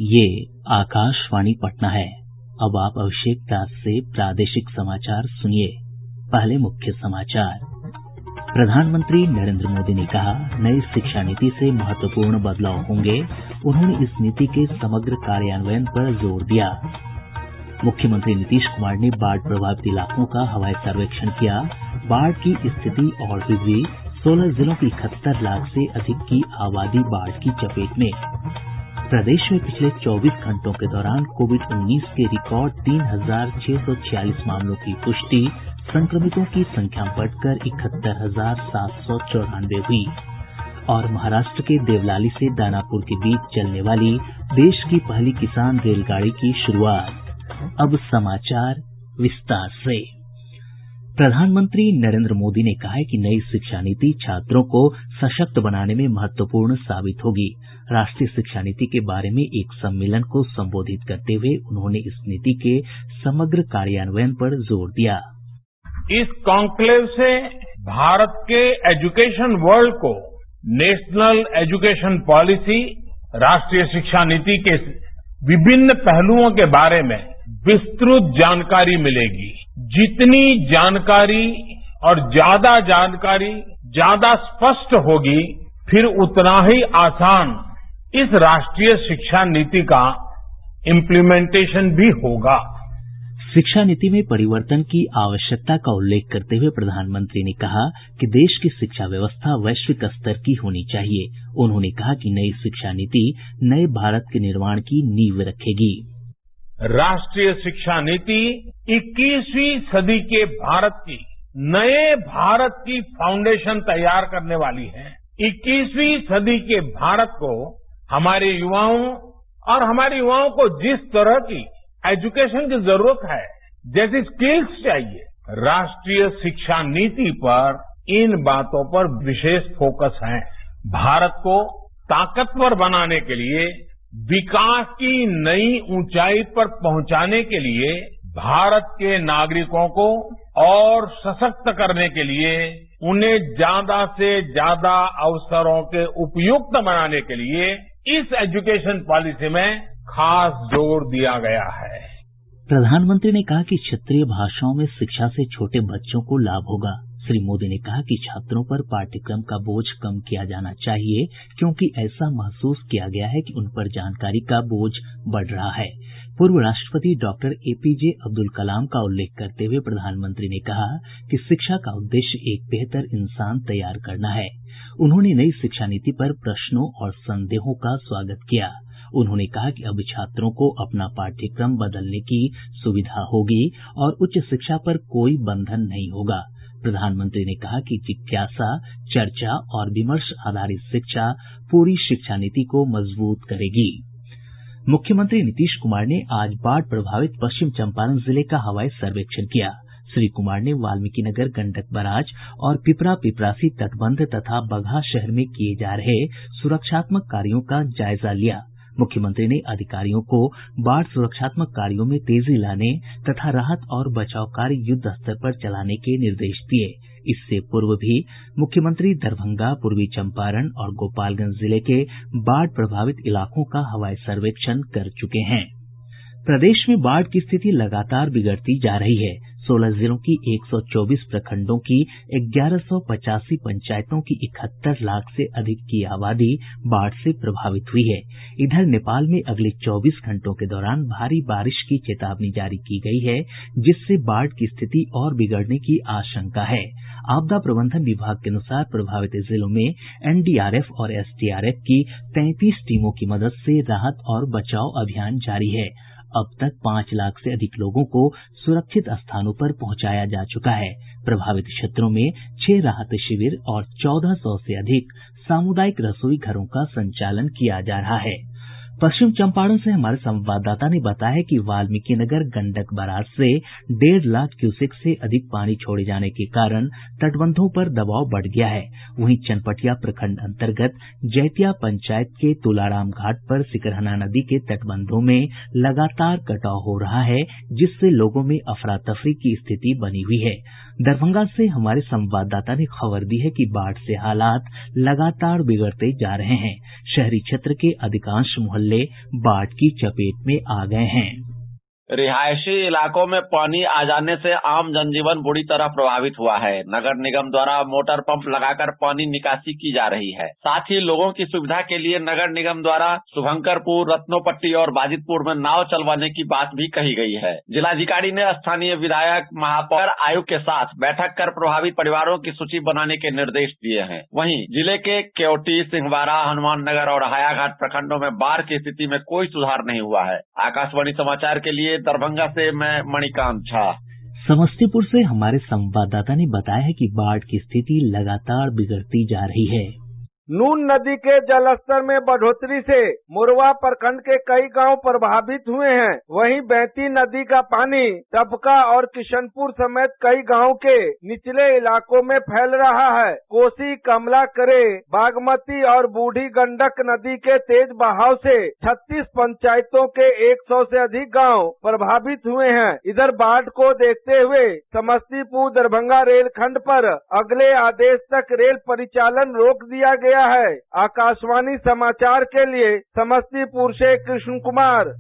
ये आकाशवाणी पटना है। अब आप अभिषेक दास से प्रादेशिक समाचार सुनिए। पहले मुख्य समाचार। प्रधानमंत्री नरेंद्र मोदी ने कहा, नई शिक्षा नीति से महत्वपूर्ण बदलाव होंगे। उन्होंने इस नीति के समग्र कार्यान्वयन पर जोर दिया। मुख्यमंत्री नीतीश कुमार ने बाढ़ प्रभावित इलाकों का हवाई सर्वेक्षण किया। बाढ़ की स्थिति और बिगड़ी। 16 जिलों की 71 लाख से अधिक की आबादी बाढ़ की चपेट में। प्रदेश में पिछले 24 घंटों के दौरान कोविड-19 के रिकॉर्ड 3,646 मामलों की पुष्टि। संक्रमितों की संख्या बढ़कर 71,794 हुई। और महाराष्ट्र के देवलाली से दानापुर के बीच चलने वाली देश की पहली किसान रेलगाड़ी की शुरुआत। अब समाचार विस्तार से। प्रधानमंत्री नरेंद्र मोदी ने कहा है कि नई शिक्षा नीति छात्रों को सशक्त बनाने में महत्वपूर्ण साबित होगी। राष्ट्रीय शिक्षा नीति के बारे में एक सम्मेलन को संबोधित करते हुए उन्होंने इस नीति के समग्र कार्यान्वयन पर जोर दिया। इस कॉन्क्लेव से भारत के एजुकेशन वर्ल्ड को नेशनल एजुकेशन पॉलिसी, राष्ट्रीय शिक्षा नीति के विभिन्न पहलुओं के बारे में विस्तृत जानकारी मिलेगी। जितनी जानकारी और ज्यादा जानकारी ज्यादा स्पष्ट होगी, फिर उतना ही आसान इस राष्ट्रीय शिक्षा नीति का इम्प्लीमेंटेशन भी होगा। शिक्षा नीति में परिवर्तन की आवश्यकता का उल्लेख करते हुए प्रधानमंत्री ने कहा कि देश की शिक्षा व्यवस्था वैश्विक स्तर की होनी चाहिए। उन्होंने कहा कि नई शिक्षा नीति नए भारत के निर्माण की नींव रखेगी। राष्ट्रीय शिक्षा नीति 21वीं सदी के भारत की, नए भारत की फाउंडेशन तैयार करने वाली है। 21वीं सदी के भारत को हमारे युवाओं और हमारे युवाओं को जिस तरह की एजुकेशन की जरूरत है, जैसी स्किल्स चाहिए, राष्ट्रीय शिक्षा नीति पर इन बातों पर विशेष फोकस है। भारत को ताकतवर बनाने के लिए, विकास की नई ऊंचाई पर पहुंचाने के लिए, भारत के नागरिकों को और सशक्त करने के लिए, उन्हें ज्यादा से ज्यादा अवसरों के उपयुक्त बनाने के लिए इस एजुकेशन पॉलिसी में खास जोर दिया गया है। प्रधानमंत्री ने कहा कि क्षेत्रीय भाषाओं में शिक्षा से छोटे बच्चों को लाभ होगा। श्री मोदी ने कहा कि छात्रों पर पाठ्यक्रम का बोझ कम किया जाना चाहिए, क्योंकि ऐसा महसूस किया गया है कि उन पर जानकारी का बोझ बढ़ रहा है। पूर्व राष्ट्रपति डॉक्टर एपीजे अब्दुल कलाम का उल्लेख करते हुए प्रधानमंत्री ने कहा कि शिक्षा का उद्देश्य एक बेहतर इंसान तैयार करना है। उन्होंने नई शिक्षा नीति पर प्रश्नों और संदेहों का स्वागत किया। उन्होंने कहा कि अब छात्रों को अपना पाठ्यक्रम बदलने की सुविधा होगी और उच्च शिक्षा पर कोई बंधन नहीं होगा। प्रधानमंत्री ने कहा कि जिज्ञासा, चर्चा और विमर्श आधारित शिक्षा पूरी शिक्षा नीति को मजबूत करेगी। मुख्यमंत्री नीतीश कुमार ने आज बाढ़ प्रभावित पश्चिम चंपारण जिले का हवाई सर्वेक्षण किया। श्री कुमार ने वाल्मीकिनगर गंडक बराज और पिपरा पिपरासी तटबंध तथा बगहा शहर में किए जा रहे सुरक्षात्मक कार्यों का जायजा लिया। मुख्यमंत्री ने अधिकारियों को बाढ़ सुरक्षात्मक कार्यों में तेजी लाने तथा राहत और बचाव कार्य युद्ध स्तर पर चलाने के निर्देश दिए। इससे पूर्व भी मुख्यमंत्री दरभंगा, पूर्वी चंपारण और गोपालगंज जिले के बाढ़ प्रभावित इलाकों का हवाई सर्वेक्षण कर चुके हैं। प्रदेश में बाढ़ की स्थिति लगातार बिगड़ती जा रही है। 16 जिलों की 124 प्रखंडों की 1185 पंचायतों की 71 लाख से अधिक की आबादी बाढ़ से प्रभावित हुई है। इधर नेपाल में अगले 24 घंटों के दौरान भारी बारिश की चेतावनी जारी की गई है, जिससे बाढ़ की स्थिति और बिगड़ने की आशंका है। आपदा प्रबंधन विभाग के अनुसार प्रभावित जिलों में एनडीआरएफ और एसडीआरएफ की 33 टीमों की मदद से राहत और बचाव अभियान जारी है। अब तक 5 लाख से अधिक लोगों को सुरक्षित स्थानों पर पहुंचाया जा चुका है। प्रभावित क्षेत्रों में 6 राहत शिविर और 1400 से अधिक सामुदायिक रसोई घरों का संचालन किया जा रहा है। पश्चिम चंपारण से हमारे संवाददाता ने बताया है कि वाल्मीकिनगर गंडक बराज से 1.5 लाख क्यूसेक से अधिक पानी छोड़े जाने के कारण तटबंधों पर दबाव बढ़ गया है। वहीं चनपटिया प्रखंड अंतर्गत जैतिया पंचायत के तुलाराम घाट पर सिकरहना नदी के तटबंधों में लगातार कटाव हो रहा है, जिससे लोगों में अफरा तफरी की स्थिति बनी हुई है। दरभंगा से हमारे संवाददाता ने खबर दी है कि बाढ़ से हालात लगातार बिगड़ते जा रहे हैं। शहरी क्षेत्र के अधिकांश मोहल्ले बाढ़ की चपेट में आ गए हैं। रिहायशी इलाकों में पानी आ जाने से आम जनजीवन बुरी तरह प्रभावित हुआ है। नगर निगम द्वारा मोटर पंप लगाकर पानी निकासी की जा रही है। साथ ही लोगों की सुविधा के लिए नगर निगम द्वारा शुभंकरपुर, रत्नोपट्टी और बाजितपुर में नाव चलवाने की बात भी कही गई है। जिलाधिकारी ने स्थानीय विधायक, महापौर, आयुक्त के साथ बैठक कर प्रभावित परिवारों की सूची बनाने के निर्देश दिए हैं। वहीं जिले के केवटी, सिंहवाड़ा, हनुमान नगर और हायाघाट प्रखंडों में बाढ़ की स्थिति में कोई सुधार नहीं हुआ है। आकाशवाणी समाचार के लिए दरभंगा से मैं मणिकांत झा। समस्तीपुर से हमारे संवाददाता ने बताया है कि बाढ़ की स्थिति लगातार बिगड़ती जा रही है। नून नदी के जलस्तर में बढ़ोतरी से मुरवा प्रखंड के कई गांव प्रभावित हुए हैं। वहीं बैती नदी का पानी टपका और किशनपुर समेत कई गांव के निचले इलाकों में फैल रहा है। कोसी, कमला करे, बागमती और बूढ़ी गंडक नदी के तेज बहाव से 36 पंचायतों के 100 से अधिक गांव प्रभावित हुए हैं। इधर बाढ़ को देखते हुए समस्तीपुर दरभंगा रेलखंड पर अगले आदेश तक रेल परिचालन रोक दिया गया है। आकाशवाणी समाचार के लिए समस्तीपुर से कृष्ण कुमार।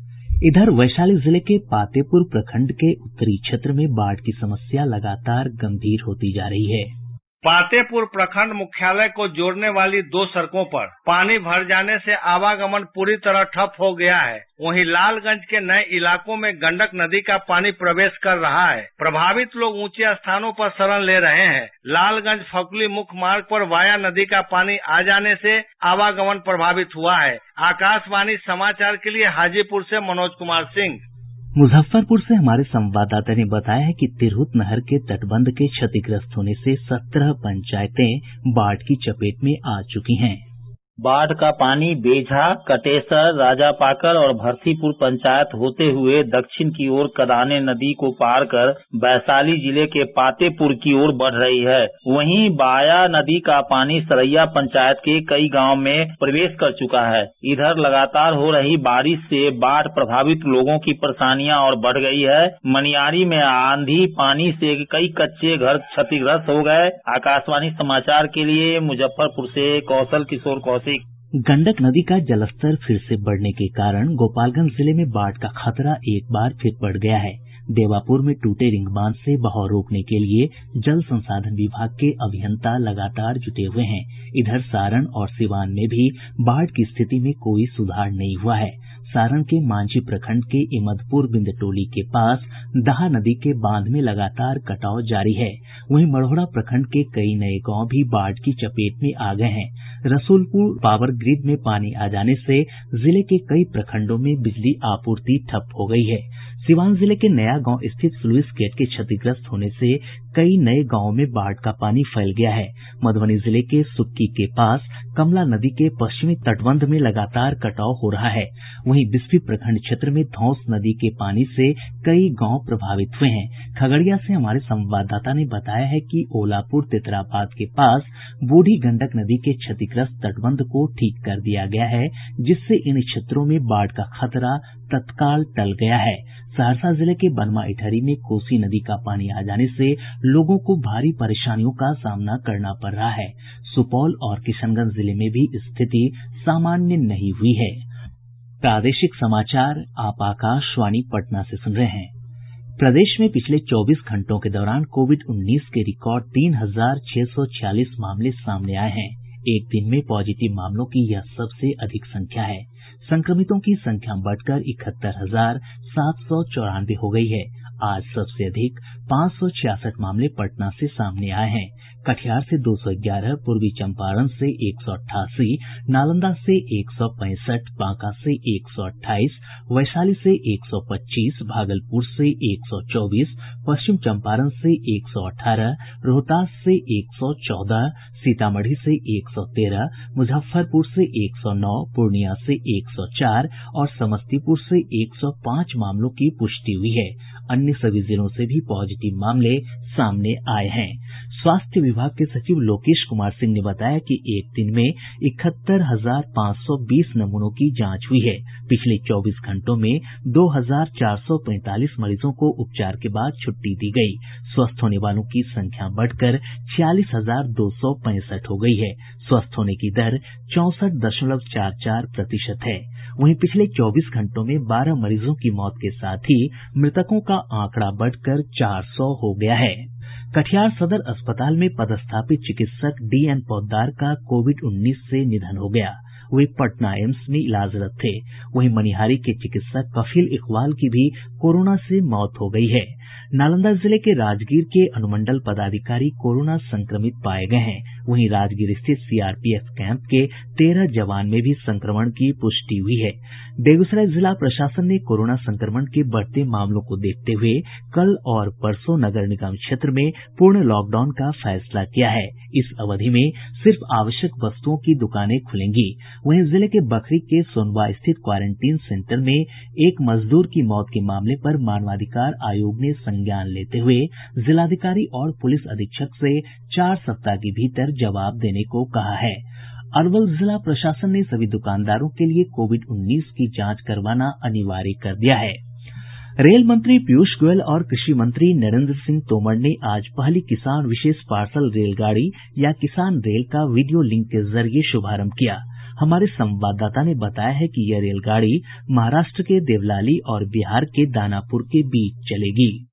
इधर वैशाली जिले के पातेपुर प्रखंड के उत्तरी क्षेत्र में बाढ़ की समस्या लगातार गंभीर होती जा रही है। पातेपुर प्रखंड मुख्यालय को जोड़ने वाली 2 सड़कों पर पानी भर जाने से आवागमन पूरी तरह ठप हो गया है। वहीं लालगंज के नए इलाकों में गंडक नदी का पानी प्रवेश कर रहा है। प्रभावित लोग ऊंचे स्थानों पर शरण ले रहे हैं। लालगंज फकुली मुख्य मार्ग पर वाया नदी का पानी आ जाने से आवागमन प्रभावित हुआ है। आकाशवाणी समाचार के लिए हाजीपुर से मनोज कुमार सिंह। मुजफ्फरपुर से हमारे संवाददाता ने बताया है कि तिरहुत नहर के तटबंध के क्षतिग्रस्त होने से 17 पंचायतें बाढ़ की चपेट में आ चुकी हैं। बाढ़ का पानी बेझा, कटेसर, राजापाकर और भरसीपुर पंचायत होते हुए दक्षिण की ओर कदाने नदी को पार कर वैशाली जिले के पातेपुर की ओर बढ़ रही है। वहीं बाया नदी का पानी सरैया पंचायत के कई गांव में प्रवेश कर चुका है। इधर लगातार हो रही बारिश से बाढ़ प्रभावित लोगों की परेशानियां और बढ़ गई है। मनियारी में आंधी पानी से कई कच्चे घर क्षतिग्रस्त हो गए। आकाशवाणी समाचार के लिए मुजफ्फरपुर से कौशल किशोर कौशिक। गंडक नदी का जलस्तर फिर से बढ़ने के कारण गोपालगंज जिले में बाढ़ का खतरा एक बार फिर बढ़ गया है। देवापुर में टूटे रिंग बांध से बहाव रोकने के लिए जल संसाधन विभाग के अभियंता लगातार जुटे हुए हैं। इधर सारण और सिवान में भी बाढ़ की स्थिति में कोई सुधार नहीं हुआ है। सारण के मांझी प्रखंड के इमदपुर बिंदटोली के पास दाहा नदी के बांध में लगातार कटाव जारी है। वहीं मढ़ौरा प्रखंड के कई नए गांव भी बाढ़ की चपेट में आ गए हैं। रसूलपुर पावर ग्रिड में पानी आ जाने से जिले के कई प्रखंडों में बिजली आपूर्ति ठप हो गई है। सिवान जिले के नया गांव स्थित स्लुइस गेट के क्षतिग्रस्त होने से कई नए गांवों में बाढ़ का पानी फैल गया है। मधुबनी जिले के सुक्की के पास कमला नदी के पश्चिमी तटबंध में लगातार कटाव हो रहा है। वहीं बिस्फी प्रखंड क्षेत्र में धौंस नदी के पानी से कई गांव प्रभावित हुए हैं। खगड़िया से हमारे संवाददाता ने बताया है कि ओलापुर तेतराबाद के पास बूढ़ी गंडक नदी के क्षतिग्रस्त तटबंध को ठीक कर दिया गया है, जिससे इन क्षेत्रों में बाढ़ का खतरा तत्काल टल गया है। सहरसा जिले के बनमा इटहरी में कोसी नदी का पानी आ जाने से लोगों को भारी परेशानियों का सामना करना पड़ रहा है। सुपौल और किशनगंज जिले में भी स्थिति सामान्य नहीं हुई है। प्रादेशिक समाचार आप आकाशवाणी पटना से सुन रहे हैं। प्रदेश में पिछले 24 घंटों के दौरान कोविड-19 के रिकॉर्ड 3,646 मामले सामने आए हैं। एक दिन में पॉजिटिव मामलों की यह सबसे अधिक संख्या है। संक्रमितों की संख्या बढ़कर 71,794 हो गई है। आज सबसे अधिक 566 मामले पटना से सामने आए हैं। कटिहार से 211, पूर्वी चंपारण से 188, नालंदा से 165, बांका से 128, वैशाली से 125, भागलपुर से 124, पश्चिम चंपारण से 118, रोहतास से 114, सीतामढ़ी से 113, मुजफ्फरपुर से 109, पूर्णिया से 104 और समस्तीपुर से 105 मामलों की पुष्टि हुई है। अन्य सभी जिलों से भी पॉजिटिव मामले सामने आए हैं। स्वास्थ्य विभाग के सचिव लोकेश कुमार सिंह ने बताया कि एक दिन में 71,520 नमूनों की जांच हुई है। पिछले 24 घंटों में 2,445 मरीजों को उपचार के बाद छुट्टी दी गई। स्वस्थ होने वालों की संख्या बढ़कर 46,265 हो गई है। स्वस्थ होने की दर 64.44% है। वहीं पिछले 24 घंटों में 12 मरीजों की मौत के साथ ही मृतकों का आंकड़ा बढ़कर 400 हो गया है। कटिहार सदर अस्पताल में पदस्थापित चिकित्सक डीएन पोद्दार का कोविड-19 से निधन हो गया। वे पटना एम्स में इलाजरत थे। वहीं मनिहारी के चिकित्सक कफील इकबाल की भी कोरोना से मौत हो गई है। नालंदा जिले के राजगीर के अनुमंडल पदाधिकारी कोरोना संक्रमित पाए गए हैं। वहीं राजगीर स्थित सीआरपीएफ कैंप के 13 जवान में भी संक्रमण की पुष्टि हुई है। बेगूसराय जिला प्रशासन ने कोरोना संक्रमण के बढ़ते मामलों को देखते हुए कल और परसों नगर निगम क्षेत्र में पूर्ण लॉकडाउन का फैसला किया है। इस अवधि में सिर्फ आवश्यक वस्तुओं की दुकानें खुलेंगी। वहीं जिले के बखरी के सोनवा स्थित क्वारंटीन सेंटर में एक मजदूर की मौत के मामले पर मानवाधिकार आयोग ने संज्ञान लेते हुए जिलाधिकारी और पुलिस अधीक्षक से 4 सप्ताह के भीतर जवाब देने को कहा है। अरवल जिला प्रशासन ने सभी दुकानदारों के लिए कोविड-19 की जांच करवाना अनिवार्य कर दिया है। रेल मंत्री पीयूष गोयल और कृषि मंत्री नरेंद्र सिंह तोमर ने आज पहली किसान विशेष पार्सल रेलगाड़ी या किसान रेल का वीडियो लिंक के जरिए शुभारंभ किया। हमारे संवाददाता ने बताया है कि यह रेलगाड़ी महाराष्ट्र के देवलाली और बिहार के दानापुर के बीच चलेगी।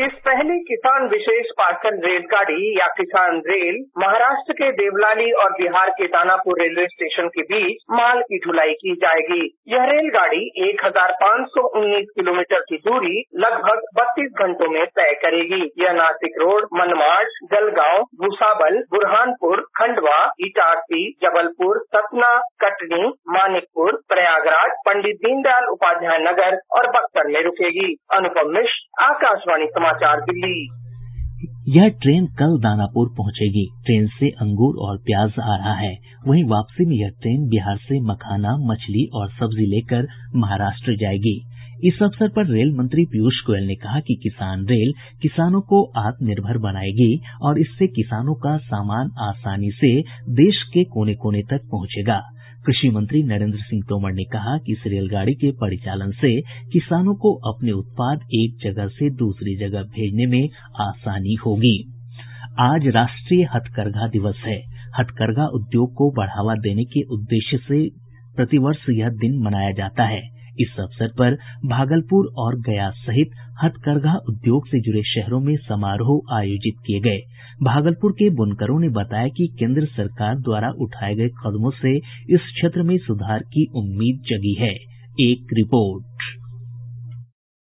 इस पहली किसान विशेष पार्सल रेलगाड़ी या किसान रेल महाराष्ट्र के देवलाली और बिहार के दानापुर रेलवे स्टेशन के बीच माल की ढुलाई की जाएगी। यह रेलगाड़ी 1519 किलोमीटर की दूरी लगभग 32 घंटों में तय करेगी। यह नासिक रोड, मनमाड, जलगांव, भूसावल, बुरहानपुर, खंडवा, इटारसी, जबलपुर, सतना, कटनी, मानिकपुर, प्रयागराज, पंडित दीनदयाल उपाध्याय नगर और बक्सर में रुकेगी। अनुपम मिश्र, आकाशवाणी समाचार, दिल्ली। यह ट्रेन कल दानापुर पहुंचेगी। ट्रेन से अंगूर और प्याज आ रहा है। वहीं वापसी में यह ट्रेन बिहार से मखाना, मछली और सब्जी लेकर महाराष्ट्र जाएगी। इस अवसर पर रेल मंत्री पीयूष गोयल ने कहा कि किसान रेल किसानों को आत्मनिर्भर बनाएगी और इससे किसानों का सामान आसानी से देश के कोने कोने तक पहुंचेगा। कृषि मंत्री नरेंद्र सिंह तोमर ने कहा कि इस रेलगाड़ी के परिचालन से किसानों को अपने उत्पाद एक जगह से दूसरी जगह भेजने में आसानी होगी। आज राष्ट्रीय हथकरघा दिवस है। हथकरघा उद्योग को बढ़ावा देने के उद्देश्य से प्रतिवर्ष यह दिन मनाया जाता है। इस अवसर पर भागलपुर और गया सहित हथकरघा उद्योग से जुड़े शहरों में समारोह आयोजित किए गए। भागलपुर के बुनकरों ने बताया कि केंद्र सरकार द्वारा उठाए गए कदमों से इस क्षेत्र में सुधार की उम्मीद जगी है। एक रिपोर्ट।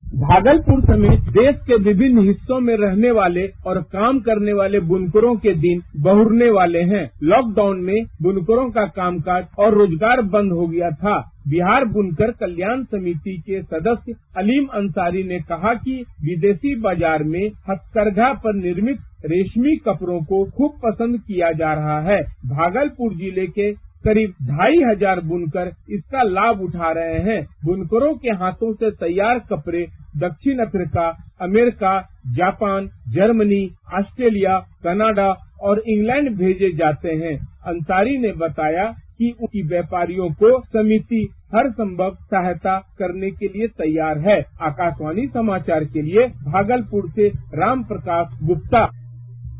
भागलपुर समेत देश के विभिन्न हिस्सों में रहने वाले और काम करने वाले बुनकरों के दिन बहुरने वाले हैं। लॉकडाउन में बुनकरों का कामकाज और रोजगार बंद हो गया था। बिहार बुनकर कल्याण समिति के सदस्य अलीम अंसारी ने कहा कि विदेशी बाजार में हथकरघा पर निर्मित रेशमी कपड़ों को खूब पसंद किया जा रहा है। भागलपुर जिले के करीब 2500 बुनकर इसका लाभ उठा रहे हैं। बुनकरों के हाथों से तैयार कपड़े दक्षिण Africa, America, Japan, Germany, Australia, Canada और इंग्लैंड भेजे जाते हैं। अंसारी ने बताया कि उनकी व्यापारियों को समिति हर संभव सहायता करने के लिए तैयार है। आकाशवाणी समाचार के लिए भागलपुर से राम प्रकाश गुप्ता।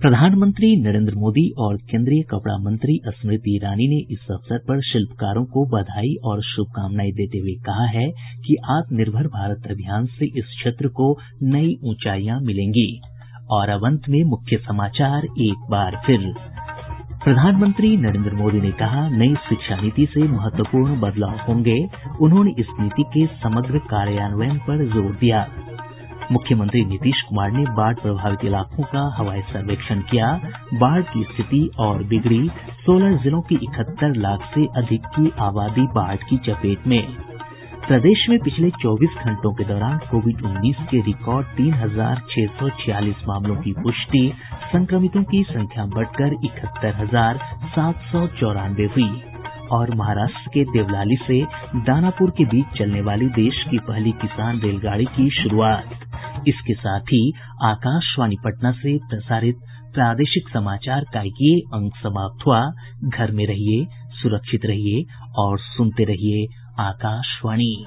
प्रधानमंत्री नरेंद्र मोदी और केंद्रीय कपड़ा मंत्री स्मृति ईरानी ने इस अवसर पर शिल्पकारों को बधाई और शुभकामनाएं देते हुए कहा है कि आत्मनिर्भर भारत अभियान से इस क्षेत्र को नई ऊंचाइयां मिलेंगी। और अब अंत में मुख्य समाचार एक बार फिर। प्रधानमंत्री नरेंद्र मोदी ने कहा, नई शिक्षा नीति से महत्वपूर्ण बदलाव होंगे। उन्होंने इस नीति के समग्र कार्यान्वयन पर जोर दिया। मुख्यमंत्री नीतीश कुमार ने बाढ़ प्रभावित इलाकों का हवाई सर्वेक्षण किया। बाढ़ की स्थिति और बिगड़ी। 16 जिलों की 71 लाख से अधिक की आबादी बाढ़ की चपेट में। प्रदेश में पिछले 24 घंटों के दौरान कोविड-19 के रिकॉर्ड 3646 मामलों की पुष्टि। संक्रमितों की संख्या बढ़कर 71,794 हुई। और महाराष्ट्र के देवलाली से दानापुर के बीच चलने वाली देश की पहली किसान रेलगाड़ी की शुरुआत। इसके साथ ही आकाशवाणी पटना से प्रसारित प्रादेशिक समाचार का ये अंक समाप्त हुआ। घर में रहिए, सुरक्षित रहिए और सुनते रहिए आकाशवाणी।